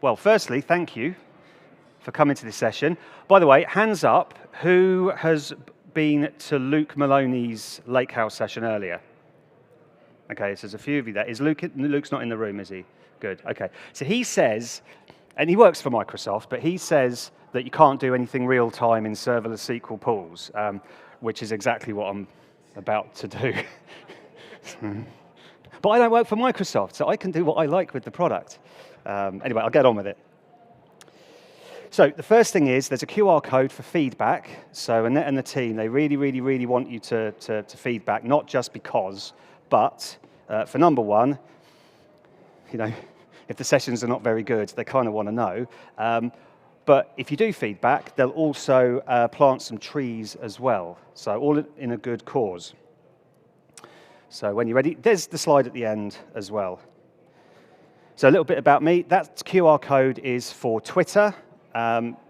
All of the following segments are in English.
Well, firstly, thank you for coming to this session. By the way, hands up, who has been to Luke Maloney's Lakehouse session earlier? Okay, so there's a few of you there. Luke's not in the room, is he? Good, okay. So he says, and he works for Microsoft, but he says that you can't do anything real time in serverless SQL pools, which is exactly what I'm about to do. But I don't work for Microsoft, so I can do what I like with the product. Anyway, I'll get on with it. So the first thing is there's a QR code for feedback. So Annette and the team, they really want you to feedback, not just because, but for number one, you know, if the sessions are not very good, they kind of want to know. But if you do feedback, they'll also plant some trees as well. So all in a good cause. So when you're ready, there's the slide at the end as well. So a little bit about me. That QR code is for Twitter.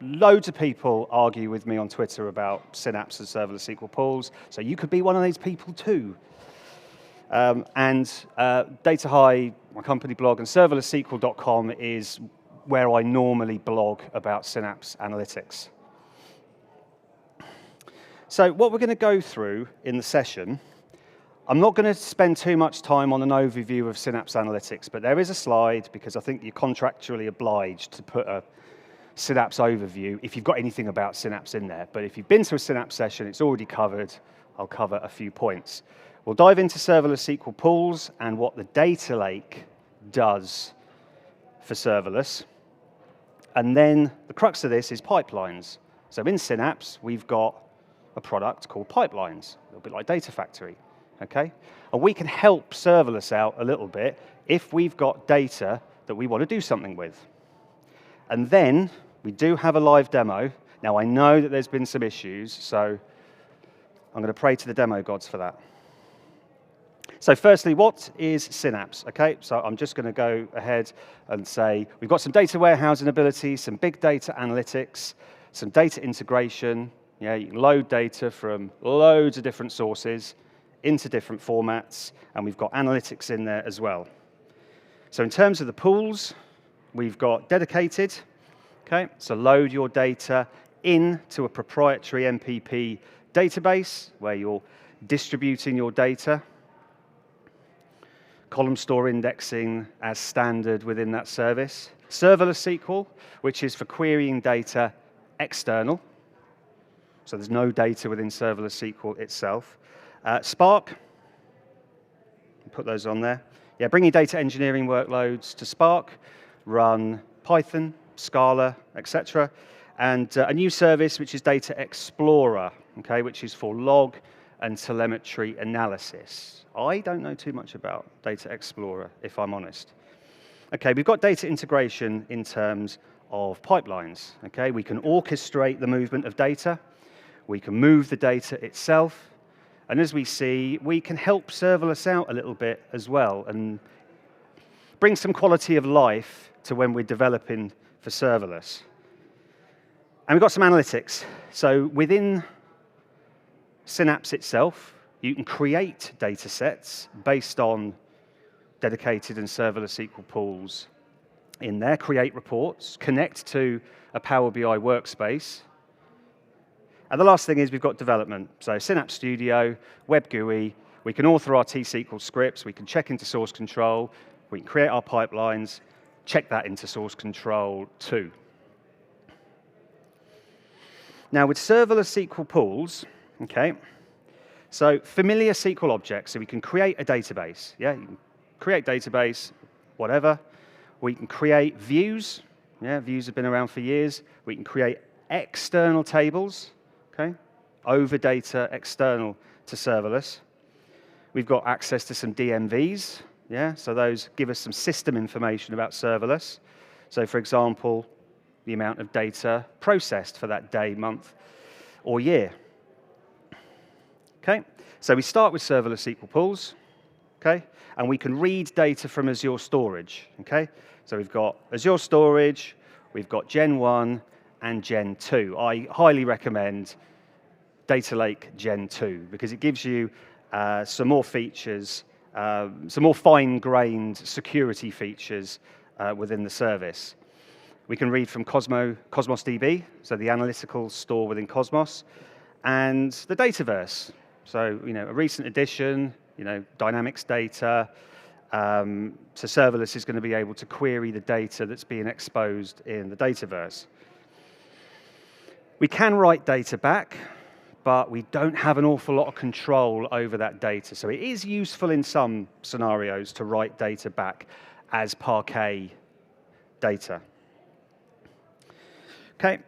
Loads of people argue with me on Twitter about Synapse and Serverless SQL Pools, so you could be one of these people too. Data High, my company blog, and serverlesssql.com is where I normally blog about Synapse Analytics. So what we're going to go through in the session, I'm not going to spend too much time on an overview of Synapse Analytics, but there is a slide because I think you're contractually obliged to put a Synapse overview if you've got anything about Synapse in there. But if you've been to a Synapse session, it's already covered. I'll cover a few points. We'll dive into Serverless SQL Pools and what the Data Lake does for serverless. And then the crux of this is pipelines. So in Synapse, we've got a product called pipelines, a little bit like Data Factory. Okay? And we can help serverless out a little bit if we've got data that we want to do something with. And then we do have a live demo. Now, I know that there's been some issues, so I'm going to pray to the demo gods for that. So firstly, what is Synapse? Okay, so I'm just going to go ahead and say we've got some data warehousing abilities, some big data analytics, some data integration. Yeah, you can load data from loads of different sources into different formats, and we've got analytics in there as well. So in terms of the pools, we've got dedicated. Okay, so load your data into a proprietary MPP database where you're distributing your data. Column store indexing as standard within that service. Serverless SQL, which is for querying data external. So there's no data within Serverless SQL itself. Spark, put those on there. Yeah, bring your data engineering workloads to Spark, run Python, Scala, etc. And a new service, which is Data Explorer, okay, which is for log and telemetry analysis. I don't know too much about Data Explorer, if I'm honest. Okay, we've got data integration in terms of pipelines. Okay, we can orchestrate the movement of data. We can move the data itself. And as we see, we can help serverless out a little bit as well and bring some quality of life to when we're developing for serverless. And we've got some analytics. So within Synapse itself, you can create data sets based on dedicated and serverless SQL pools in there, create reports, connect to a Power BI workspace. And the last thing is we've got development. So Synapse Studio, Web GUI, we can author our T-SQL scripts, we can check into source control, we can create our pipelines, check that into source control too. Now with serverless SQL pools, okay, so familiar SQL objects, so we can create a database, yeah, you can create database, whatever. We can create views, yeah, views have been around for years. We can create external tables, okay, over data external to serverless. We've got access to some DMVs, yeah, so those give us some system information about serverless. So for example, the amount of data processed for that day, month, or year. Okay, so we start with serverless SQL pools, okay, and we can read data from Azure Storage, okay. So we've got Azure Storage, we've got Gen 1 and Gen 2. I highly recommend Data Lake Gen 2 because it gives you some more features, some more fine-grained security features within the service. We can read from Cosmos DB, so the analytical store within Cosmos, and the Dataverse. So, a recent addition, Dynamics data. So serverless is going to be able to query the data that's being exposed in the Dataverse. We can write data back, but we don't have an awful lot of control over that data. So it is useful in some scenarios to write data back as Parquet data. Okay,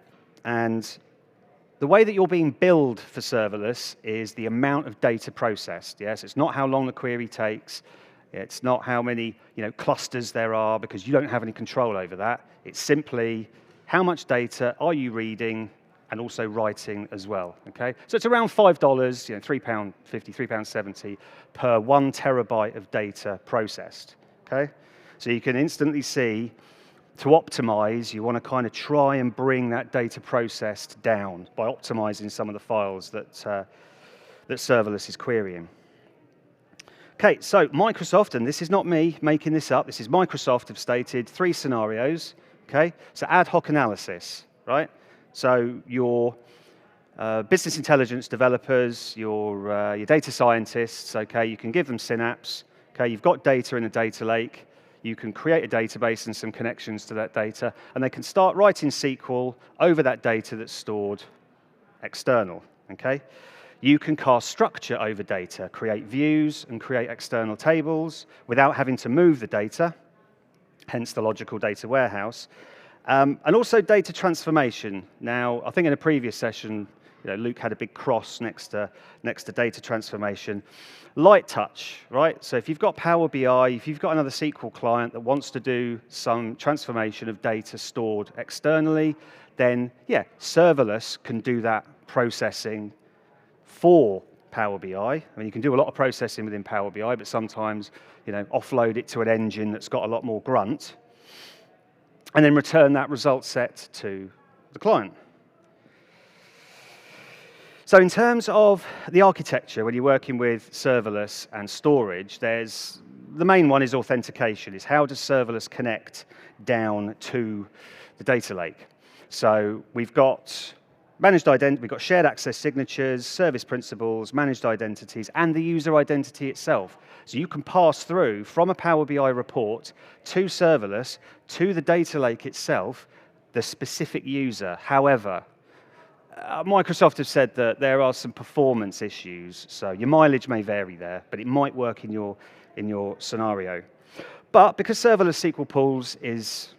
and the way that you're being billed for serverless is the amount of data processed. Yes, it's not how long the query takes. It's not how many clusters there are, because you don't have any control over that. It's simply how much data are you reading and also writing as well. Okay, so it's around $5, £3.50, £3.70 per 1 terabyte of data processed. Okay, so you can instantly see, to optimize, you want to kind of try and bring that data processed down by optimizing some of the files that serverless is querying. Okay, so Microsoft, and this is not me making this up, this is Microsoft, have stated 3 scenarios. Okay, so ad hoc analysis, right? So your business intelligence developers, your data scientists, okay, you can give them Synapse. Okay, you've got data in a data lake. You can create a database and some connections to that data, and they can start writing SQL over that data that's stored external. Okay, you can cast structure over data, create views and create external tables without having to move the data, hence the logical data warehouse. And also data transformation. Now, I think in a previous session, Luke had a big cross next to data transformation. Light touch, right? So if you've got Power BI, if you've got another SQL client that wants to do some transformation of data stored externally, then yeah, serverless can do that processing for Power BI. I mean, you can do a lot of processing within Power BI, but sometimes, offload it to an engine that's got a lot more grunt, and then return that result set to the client. So in terms of the architecture, when you're working with serverless and storage, the main one is authentication, is how does serverless connect down to the data lake? So we've got managed identity, we've got shared access signatures, service principals, managed identities, and the user identity itself. So you can pass through from a Power BI report to serverless, to the data lake itself, the specific user. However, Microsoft have said that there are some performance issues, so your mileage may vary there, but it might work in your scenario. But because Serverless SQL Pools is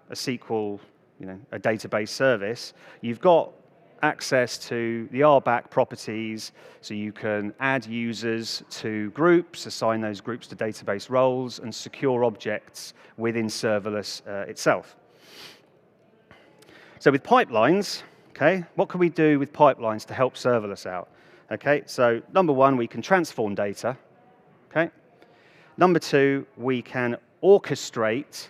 a SQL, a database service, you've got access to the RBAC properties, so you can add users to groups, assign those groups to database roles, and secure objects within serverless itself. So with pipelines, okay, what can we do with pipelines to help serverless out? Okay, so number 1, we can transform data. Okay. Number 2, we can orchestrate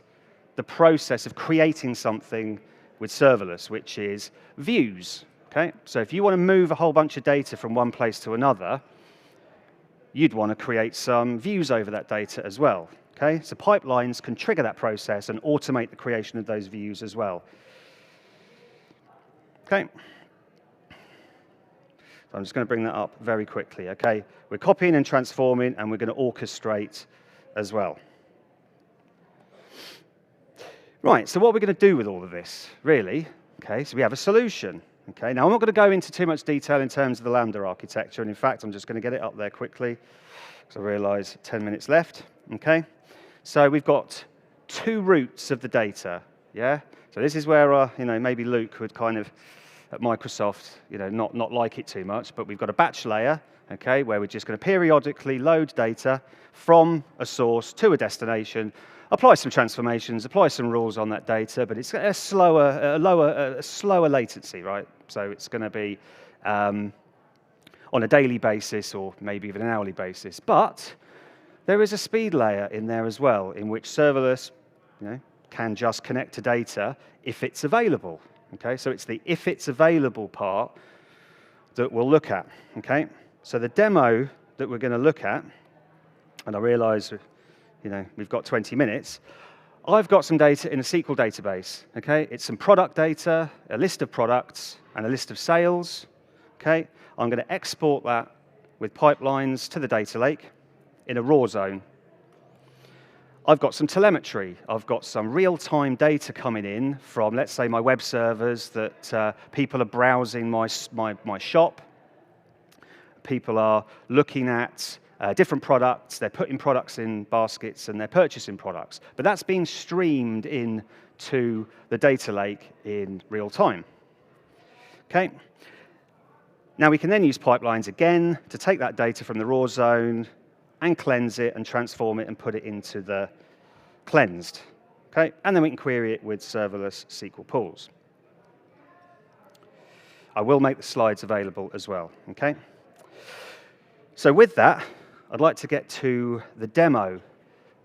the process of creating something with serverless, which is views. Okay, so if you want to move a whole bunch of data from one place to another, you'd want to create some views over that data as well. Okay, so pipelines can trigger that process and automate the creation of those views as well. Okay, so I'm just going to bring that up very quickly. Okay, we're copying and transforming, and we're going to orchestrate as well. Right, so what we're going to do with all of this, really? Okay, so we have a solution. Okay, now I'm not going to go into too much detail in terms of the Lambda architecture, and in fact, I'm just going to get it up there quickly, because I realize 10 minutes left. Okay, so we've got 2 routes of the data. Yeah, so this is where maybe Luke would kind of at Microsoft, not like it too much, but we've got a batch layer, okay, where we're just going to periodically load data from a source to a destination, apply some transformations, apply some rules on that data, but it's a slower latency, right? So it's going to be on a daily basis or maybe even an hourly basis. But there is a speed layer in there as well, in which serverless, can just connect to data if it's available. Okay, so it's the if it's available part that we'll look at. Okay, so the demo that we're going to look at, and I realize, we've got 20 minutes. I've got some data in a SQL database, okay? It's some product data, a list of products, and a list of sales, okay? I'm going to export that with pipelines to the data lake in a raw zone. I've got some telemetry. I've got some real-time data coming in from, let's say, my web servers that people are browsing my shop. People are looking at different products, they're putting products in baskets, and they're purchasing products. But that's being streamed into the data lake in real time. Okay? Now we can then use pipelines again to take that data from the raw zone and cleanse it and transform it and put it into the cleansed. Okay? And then we can query it with Serverless SQL Pools. I will make the slides available as well. Okay? So with that, I'd like to get to the demo.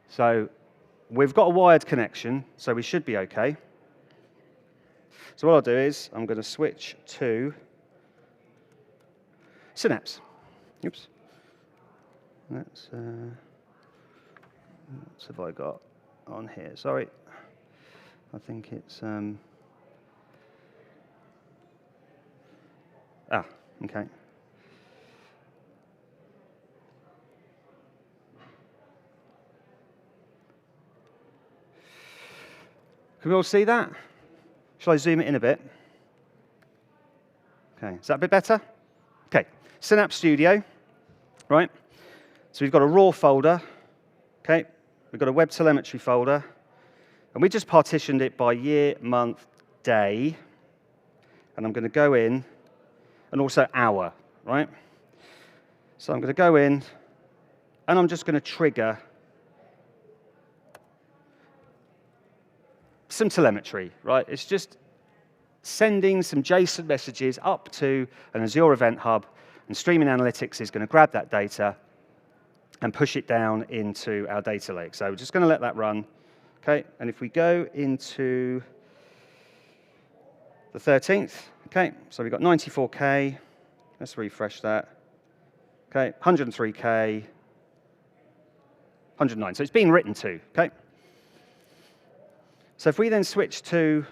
So we've got a wired connection, so we should be okay. So what I'll do is I'm going to switch to Synapse. Oops. What have I got on here? Sorry. I think it's... okay. Can we all see that? Shall I zoom it in a bit? Okay, is that a bit better? Okay, Synapse Studio, right? So we've got a raw folder, okay? We've got a web telemetry folder, and we just partitioned it by year, month, day, and I'm going to go in, and also hour, right? So I'm going to go in, and I'm just going to trigger some telemetry, right? It's just sending some JSON messages up to an Azure Event Hub, and Streaming Analytics is going to grab that data and push it down into our data lake. So we're just going to let that run, okay? And if we go into the 13th, okay, so we've got 94K. Let's refresh that. Okay, 103K, 109. So it's being written to, okay? So if we then switch to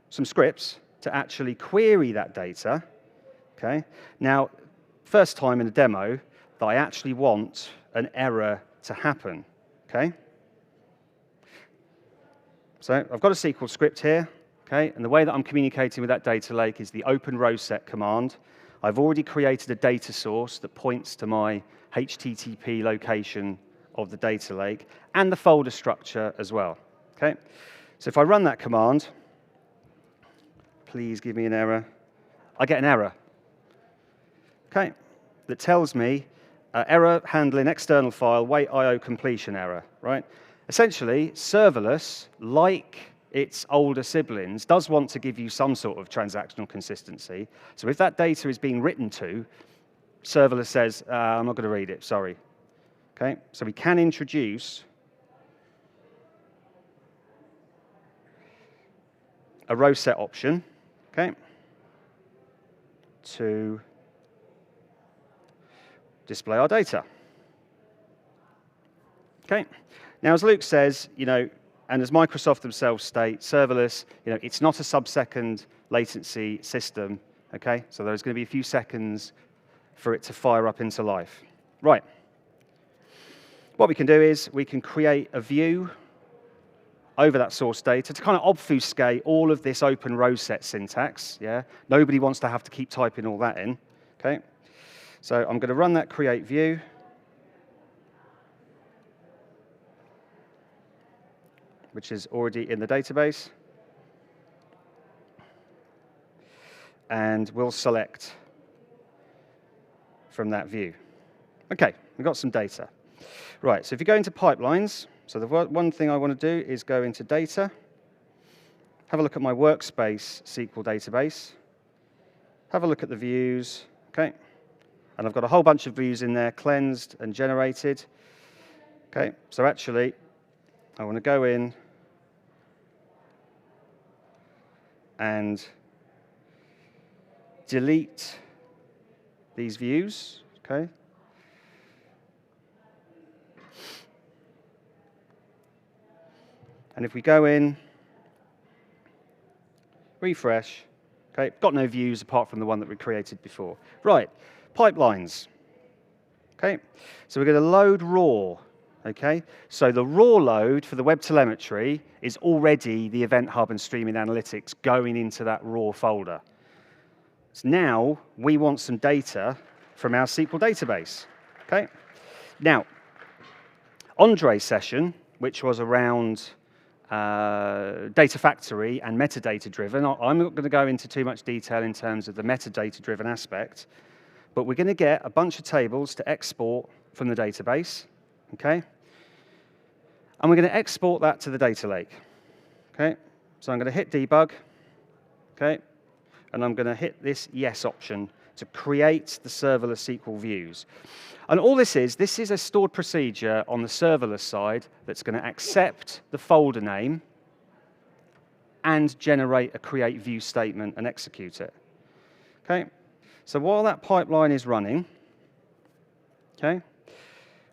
some scripts to actually query that data, okay? Now, first time in a demo that I actually want an error to happen, okay? So I've got a SQL script here, okay? And the way that I'm communicating with that data lake is the open row set command. I've already created a data source that points to my HTTP location of the data lake and the folder structure as well. Okay, so if I run that command, please give me an error. I get an error, okay, that tells me error handling external file, wait IO completion error, right? Essentially, serverless, like its older siblings, does want to give you some sort of transactional consistency. So if that data is being written to, serverless says, I'm not going to read it, sorry. Okay, so we can introduce a row set option, okay, to display our data. Okay. Now, as Luke says, and as Microsoft themselves state, serverless, it's not a sub-second latency system. Okay. So there's going to be a few seconds for it to fire up into life. Right. What we can do is we can create a view over that source data to kind of obfuscate all of this open row set syntax. Yeah, nobody wants to have to keep typing all that in. Okay, so I'm going to run that create view, which is already in the database, and we'll select from that view. Okay, we've got some data. Right, so if you go into pipelines. So the one thing I want to do is go into data, have a look at my workspace SQL database, have a look at the views, okay? And I've got a whole bunch of views in there, cleansed and generated. Okay, so actually, I want to go in and delete these views, okay? And if we go in, refresh, okay, got no views apart from the one that we created before. Right, pipelines. Okay, so we're going to load raw. Okay, so the raw load for the web telemetry is already the Event Hub and Streaming Analytics going into that raw folder. So now we want some data from our SQL database. Okay, now Andre's session, which was around data factory and metadata driven. I'm not going to go into too much detail in terms of the metadata driven aspect, but we're going to get a bunch of tables to export from the database, okay? And we're going to export that to the data lake, okay? So I'm going to hit debug, okay? And I'm going to hit this yes option to create the serverless SQL views. And all this is a stored procedure on the serverless side that's going to accept the folder name and generate a create view statement and execute it. Okay? So while that pipeline is running, okay,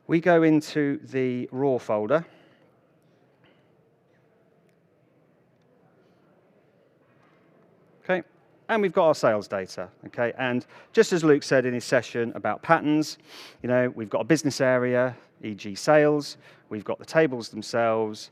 we go into the raw folder. Okay? And we've got our sales data, okay? And just as Luke said in his session about patterns, you know, we've got a business area, e.g. sales, we've got the tables themselves,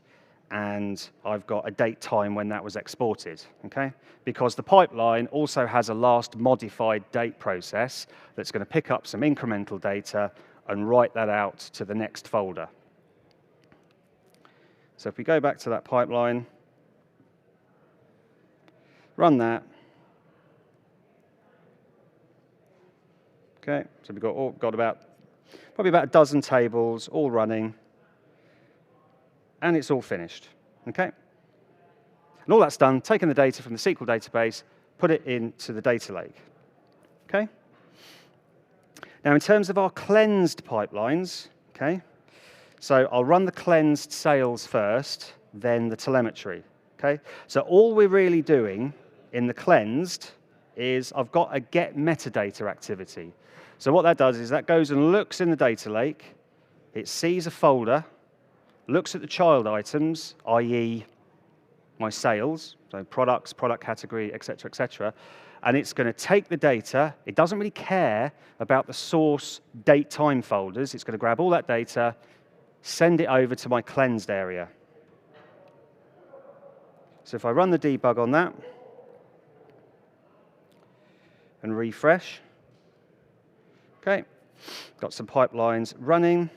and I've got a date time when that was exported, okay? Because the pipeline also has a last modified date process that's going to pick up some incremental data and write that out to the next folder. So if we go back to that pipeline, run that. Okay, so we've got probably about a dozen tables all running, and it's all finished. Okay, and all that's done, taking the data from the SQL database, put it into the data lake. Okay. Now, in terms of our cleansed pipelines, okay, so I'll run the cleansed sales first, then the telemetry. Okay, so all we're really doing in the cleansed is I've got a get metadata activity. So what that does is that goes and looks in the data lake, it sees a folder, looks at the child items, i.e. my sales, so products, product category, et cetera, and it's going to take the data. It doesn't really care about the source date time folders. It's going to grab all that data, send it over to my cleansed area. So if I run the debug on that and refresh, okay, got some pipelines running.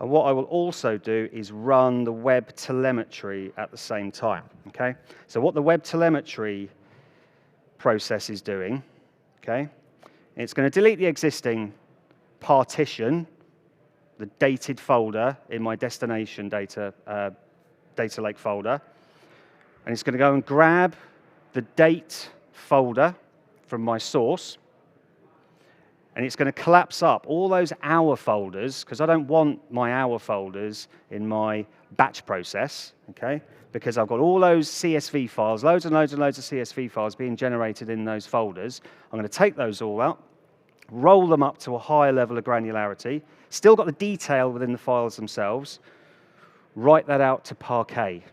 And what I will also do is run the web telemetry at the same time, okay? So what the web telemetry process is doing, okay, it's going to delete the existing partition, the dated folder in my destination data lake folder, and it's going to go and grab the date folder from my source, and it's going to collapse up all those hour folders, because I don't want my hour folders in my batch process, okay? Because I've got all those CSV files, loads and loads and loads of CSV files being generated in those folders. I'm going to take those all out, roll them up to a higher level of granularity, still got the detail within the files themselves, write that out to Parquet.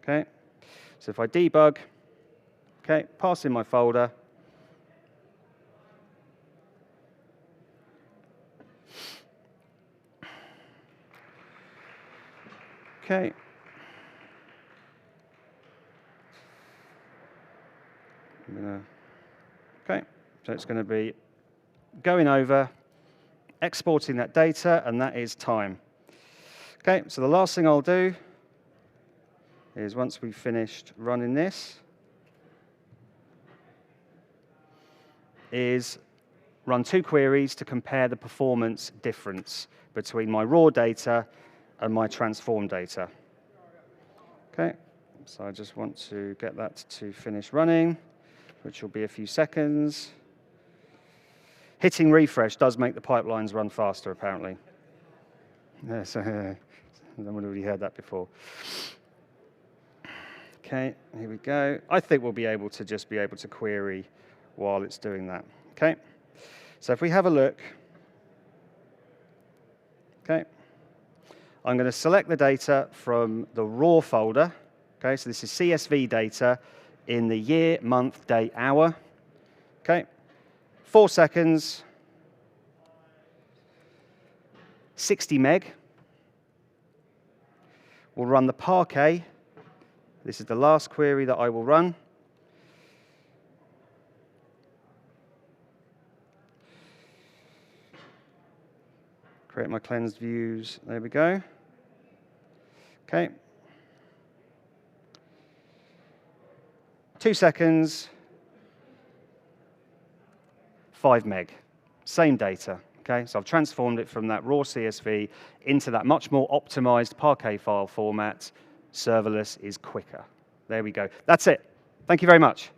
Okay? So if I debug, okay, pass in my folder, okay. Okay, so it's going to be going over, exporting that data, and that is time. Okay, so the last thing I'll do is once we've finished running this, is run 2 queries to compare the performance difference between my raw data and my transform data. Okay, so I just want to get that to finish running, which will be a few seconds. Hitting refresh does make the pipelines run faster, apparently. Yeah, so no one already heard that before. Okay, here we go. I think we'll be able to just be able to query while it's doing that. Okay, so if we have a look, okay, I'm going to select the data from the raw folder. Okay, so this is CSV data in the year, month, day, hour. Okay, 4 seconds, 60 meg. We'll run the Parquet. This is the last query that I will run. Create my cleansed views. There we go. Okay. 2 seconds, 5 meg. Same data. Okay, so I've transformed it from that raw CSV into that much more optimized Parquet file format. Serverless is quicker. There we go. That's it. Thank you very much.